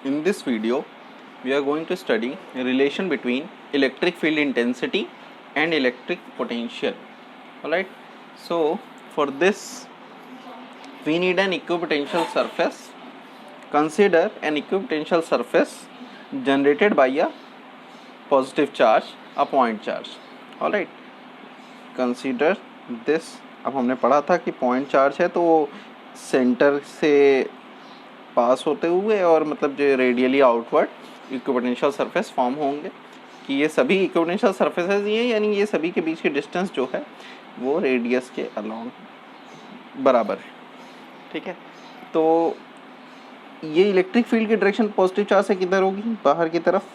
In this video, we are going to study a relation between electric field intensity and electric potential. Alright, so for this, we need an equipotential surface. Consider an equipotential surface generated by a positive charge, a point charge. Alright, consider this. अब हमने पढ़ा था कि point charge है तो centre से पास होते हुए और मतलब जो radially outward equipotential surface form होंगे कि ये सभी इक्विपोटेंशियल सरफेसेस ही हैं, यानी ये सभी के बीच की डिस्टेंस जो है वो रेडियस के अलोंग बराबर है. ठीक है, तो ये इलेक्ट्रिक फील्ड की डायरेक्शन पॉजिटिव चार्ज से किधर होगी? बाहर की तरफ.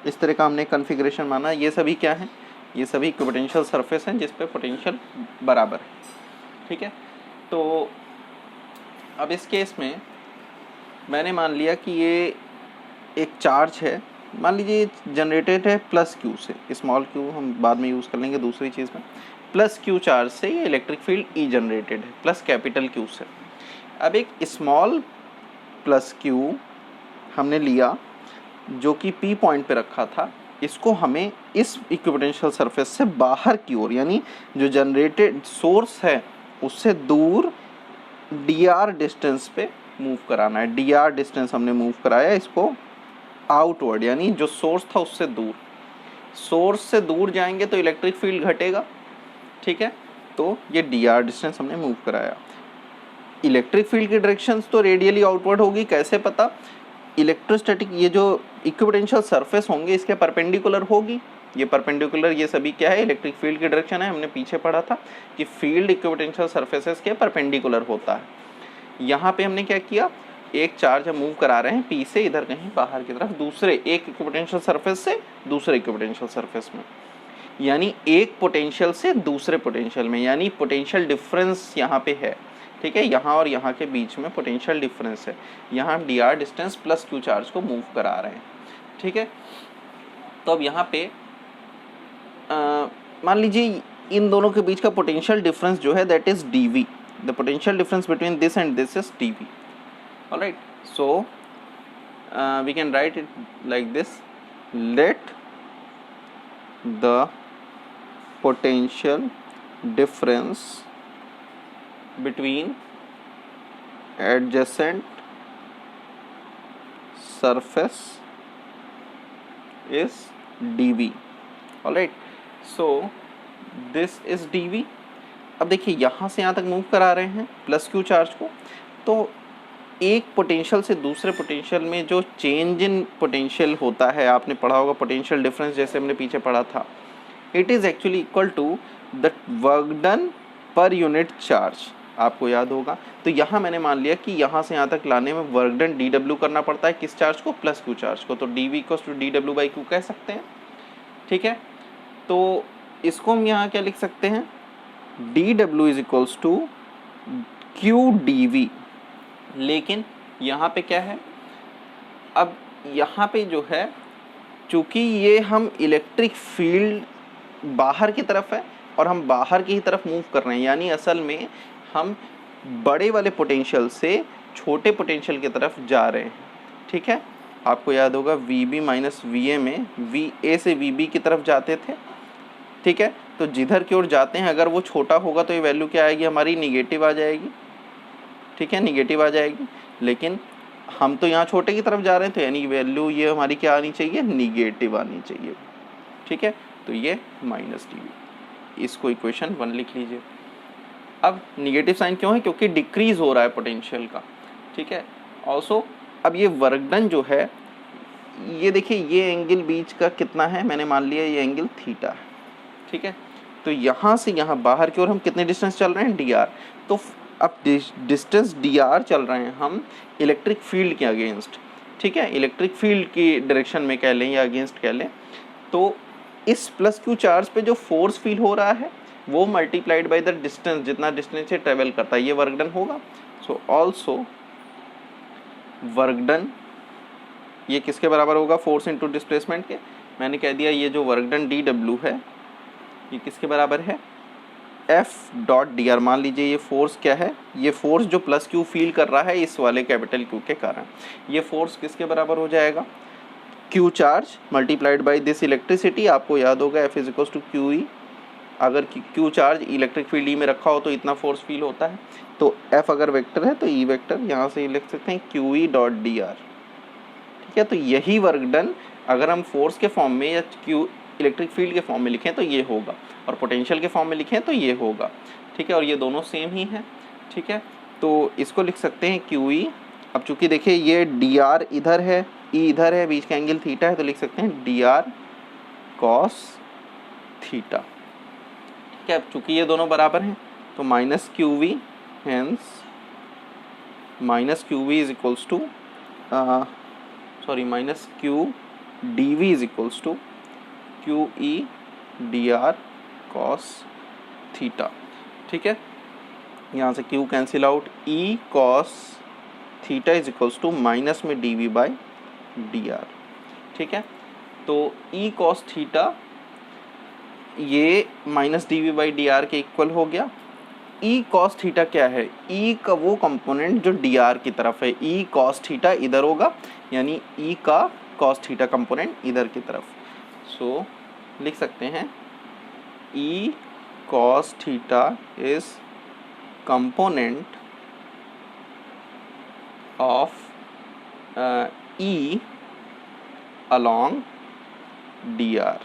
इस तरह का हमने कॉन्फ़िगरेशन माना. ये सभी क्या हैं? ये सभी इक्विपोटेंशियल सरफेस हैं जिस पे पोटेंशियल बराबर है. ठीक है, तो अब इस केस में मैंने मान लिया कि ये एक चार्ज है. मान लीजिए जनरेटेड है प्लस क्यू से. स्मॉल क्यू हम बाद में यूज़ कर लेंगे दूसरी चीज़ में. प्लस क्यू चार्ज से ये इलेक्ट्रिक फील्ड ई जनरेटेड है प्लस कैपिटल क्यू से. अब एक स्मॉल प्लस क्यू हमने लिया जो कि पी पॉइंट पे रखा था. इसको हमें इस इक्विपोटेंशियल सरफेस से बाहर की ओर, यानी जो जनरेटेड सोर्स है उससे दूर डी आर डिस्टेंस पे मूव कराना है. डी आर डिस्टेंस हमने मूव कराया इसको आउटवर्ड, यानी जो सोर्स था उससे दूर. सोर्स से दूर जाएंगे तो इलेक्ट्रिक फील्ड घटेगा. ठीक है, तो ये डी आर डिस्टेंस हमने मूव कराया. इलेक्ट्रिक फील्ड की डायरेक्शंस तो रेडियली आउटवर्ड होगी. कैसे पता? इलेक्ट्रोस्टैटिक ये जो इक्विपोटेंशियल सरफेस होंगे इसके परपेंडिकुलर होगी. ये परपेंडिकुलर, ये सभी क्या है? इलेक्ट्रिक फील्ड की डायरेक्शन है. हमने पीछे पढ़ा था कि फील्ड इक्विपोटेंशियल सरफेसेस के परपेंडिकुलर होता है. यहाँ पे हमने क्या किया? एक चार्ज हम मूव करा रहे हैं पी से इधर कहीं बाहर की तरफ, दूसरे एक इक्विपोटेंशियल सरफेस से दूसरे इक्विपोटेंशियल सरफेस में, यानी एक पोटेंशियल से दूसरे पोटेंशियल में, यानी पोटेंशियल डिफरेंस यहाँ पे है. ठीक है, यहाँ और यहाँ के बीच में पोटेंशियल डिफरेंस है. यहाँ हम D R distance plus Q charge को मूव करा रहे हैं. ठीक है, तो अब यहाँ पे मान लीजिए इन दोनों के बीच का पोटेंशियल डिफरेंस जो है that is D V. The potential difference between this and this is D V. Alright, so we can write it like this. Let the potential difference between adjacent surface is dV. Alright, so this is dV. अब देखिए यहाँ से यहाँ तक move करा रहे हैं plus Q charge को, तो एक पोटेंशियल से दूसरे पोटेंशियल में जो चेंज इन पोटेंशियल होता है, आपने पढ़ा होगा पोटेंशियल डिफरेंस जैसे हमने पीछे पढ़ा था, it is actually equal to the work done per unit charge. आपको याद होगा. तो यहाँ मैंने मान लिया कि यहाँ से यहाँ तक लाने में वर्क डन डी डब्ल्यू करना पड़ता है. किस चार्ज को? प्लस क्यू चार्ज को. तो D V equals to D W by Q कह सकते हैं. ठीक है, तो इसको हम यहाँ क्या लिख सकते हैं? D W is equals to Q D V. लेकिन यहाँ पे क्या है? अब यहाँ पे जो है, चूँकि ये हम इलेक्ट्रिक फील्ड बाहर की तरफ है और हम बाहर की ही तरफ मूव कर रहे हैं, यानी असल में हम बड़े वाले पोटेंशियल से छोटे पोटेंशियल की तरफ जा रहे हैं. ठीक है, आपको याद होगा V B minus V A में वी ए से वी बी की तरफ जाते थे. ठीक है, तो जिधर की ओर जाते हैं अगर वो छोटा होगा तो ये वैल्यू क्या आएगी? हमारी निगेटिव आ जाएगी. ठीक है, निगेटिव आ जाएगी. लेकिन हम तो यहाँ छोटे की तरफ जा रहे हैं तो यानी वैल्यू ये हमारी क्या आनी चाहिए? निगेटिव आनी चाहिए. ठीक है, तो ये माइनस डी वी. इसको इक्वेशन 1 लिख लीजिए. अब निगेटिव साइन क्यों है? क्योंकि डिक्रीज हो रहा है पोटेंशियल का. ठीक है, ऑल्सो अब ये वर्क डन जो है, ये देखिए ये एंगल बीच का कितना है? मैंने मान लिया ये एंगल थीटा है. ठीक है, तो यहाँ से यहाँ बाहर की ओर हम कितने डिस्टेंस चल रहे हैं? D R. तो अब डिस्टेंस डी आर चल रहे हैं हम इलेक्ट्रिक फील्ड के अगेंस्ट. ठीक है, इलेक्ट्रिक फील्ड की डायरेक्शन में कह लें या अगेंस्ट कह लें. तो इस प्लस क्यू चार्ज पे जो फोर्स फील हो रहा है वो मल्टीप्लाइड बाय द डिस्टेंस, जितना डिस्टेंस से ट्रेवल करता है, ये वर्क डन होगा. सो ऑल्सो वर्क डन ये किसके बराबर होगा? फोर्स इनटू डिस्प्लेसमेंट के. मैंने कह दिया ये जो वर्क डन डी डब्ल्यू है ये किसके बराबर है? एफ डॉट डी आर, मान लीजिए ये फोर्स क्या है, ये फोर्स जो प्लस क्यू फील कर रहा है इस वाले कैपिटल क्यू के कारण, ये फोर्स किसके बराबर हो जाएगा, Q charge multiplied by this electricity. आपको याद होगा F is equals to Q E, अगर Q charge electric field E में रखा हो तो इतना फोर्स फील होता है, तो एफ अगर वेक्टर है तो ई वेक्टर यहाँ से लिख सकते हैं Q E dot D R. ठीक है, तो यही वर्क डन अगर हम फोर्स के फॉर्म में या क्यू इलेक्ट्रिक फील्ड के फॉर्म में लिखें तो ये होगा, और पोटेंशियल के फॉर्म में लिखें तो ये होगा। ठीक है, और ये दोनों सेम ही है। ठीक है, तो इसको लिख सकते हैं क्यू ई, अब चूंकि देखिए ये डी आर इधर है, ई इधर है, बीच का एंगल थीटा है, तो लिख सकते हैं डी आर कॉस थीटा। ठीक है, अब चूंकि ये दोनों बराबर हैं तो minus Q V, hence minus Q V is equals to minus Q D V is equals to Q E D R cos theta. ठीक है, यहाँ से Q cancel out, E cos theta is equals to minus में D V by D R. ठीक है, तो E cos theta ये minus D V by D R के इक्वल हो गया। ई कॉस थीटा क्या है, ई का वो कंपोनेंट जो डी आर की तरफ है, ई कॉस थीटा इधर होगा, यानी ई का कॉस थीटा कंपोनेंट इधर की तरफ। सो लिख सकते हैं ई cos theta is component of E along D R.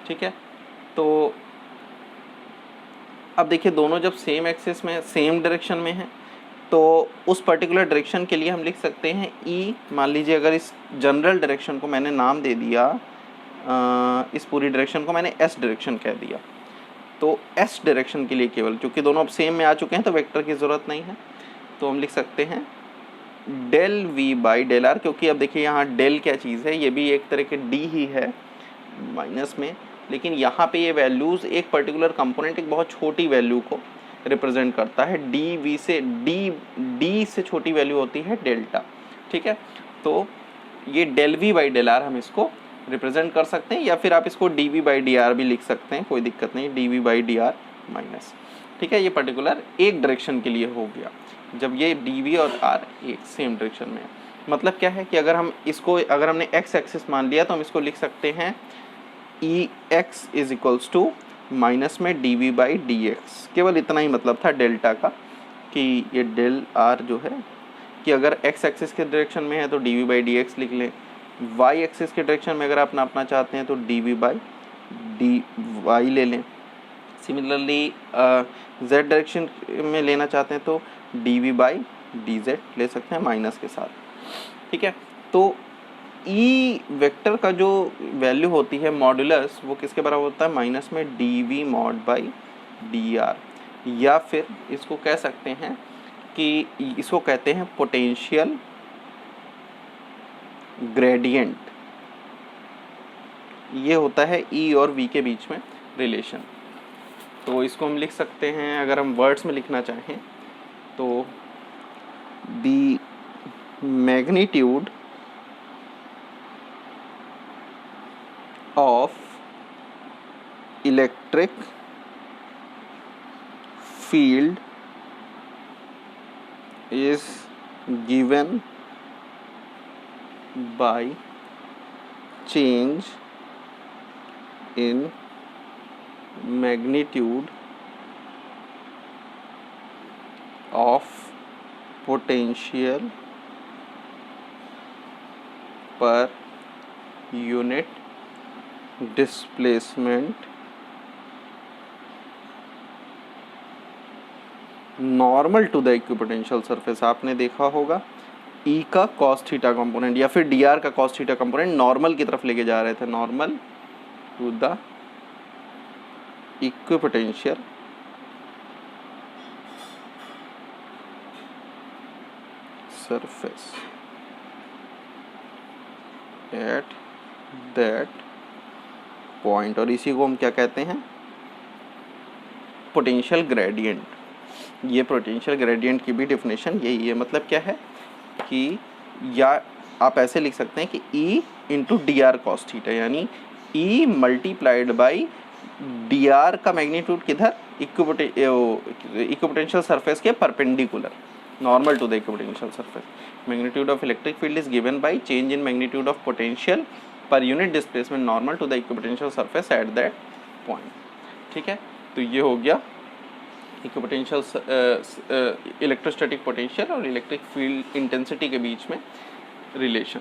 ठीक है, तो अब देखिए दोनों जब सेम एक्सिस में सेम डायरेक्शन में है तो उस पर्टिकुलर डायरेक्शन के लिए हम लिख सकते हैं ई, मान लीजिए अगर इस जनरल डायरेक्शन को मैंने नाम दे दिया, इस पूरी डायरेक्शन को मैंने एस डायरेक्शन कह दिया, तो एस डायरेक्शन के लिए केवल, क्योंकि दोनों अब सेम में आ चुके हैं तो वेक्टर की ज़रूरत नहीं है, तो हम लिख सकते हैं del V by del R, क्योंकि अब देखिए यहाँ डेल क्या चीज़ है, ये भी एक तरह के डी ही है माइनस में, लेकिन यहाँ पे ये वैल्यूज़ एक पर्टिकुलर कंपोनेंट एक बहुत छोटी वैल्यू को रिप्रेजेंट करता है, डी वी से डी से छोटी वैल्यू होती है डेल्टा। ठीक है, तो ये del V by del R हम इसको रिप्रेजेंट कर सकते हैं, या फिर आप इसको D V by D R भी लिख सकते हैं, कोई दिक्कत नहीं, D V by D R minus. ठीक है, ये पर्टिकुलर एक डायरेक्शन के लिए हो गया, जब ये डी वी और आर एक सेम डायरेक्शन में है। मतलब क्या है कि अगर हम इसको, अगर हमने एक्स एक्सिस मान लिया तो हम इसको लिख सकते हैं E X is equals to minus में D V by D X. केवल इतना ही मतलब था डेल्टा का, कि ये डेल आर जो है कि अगर एक्स एक्सिस के डायरेक्शन में है तो D V by D X लिख लें, वाई एक्सिस के डायरेक्शन में अगर आप नापना चाहते हैं तो D V by D Y ले लें। सिमिलरली जेड डायरेक्शन में लेना चाहते हैं तो D V by D Z ले सकते हैं माइनस के साथ। ठीक है, तो ई वेक्टर का जो वैल्यू होती है मॉडुलस, वो किसके बराबर होता है, माइनस में D V mod by D R, या फिर इसको कह सकते हैं कि इसको कहते हैं पोटेंशियल ग्रेडियंट। ये होता है ई और वी के बीच में रिलेशन। तो इसको हम लिख सकते हैं, अगर हम वर्ड्स में लिखना चाहें तो the magnitude of electric field is given by change in magnitude of potential per unit displacement normal to the equipotential surface. आपने देखा होगा ई का कॉस थीटा कंपोनेंट या फिर डी आर का कॉस थीटा कंपोनेंट नॉर्मल की तरफ लेके जा रहे थे, normal to the equipotential surface at that point, और इसी को हम क्या कहते हैं, पोटेंशियल ग्रेडियंट। ये पोटेंशियल ग्रेडियंट की भी डेफिनेशन यही है। मतलब क्या है कि या आप ऐसे लिख सकते हैं कि E into D R cos theta, यानी E multiplied by D R का मैग्नीट्यूड किधर, इक्विपोटेंशियल सरफेस के perpendicular, normal to the equipotential surface. Magnitude of electric field is given by change in magnitude of potential per unit displacement normal to the equipotential surface at that point. ठीक है, तो ये हो गया equipotential electrostatic potential और electric field intensity के बीच में रिलेशन.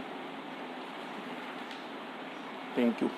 Thank you.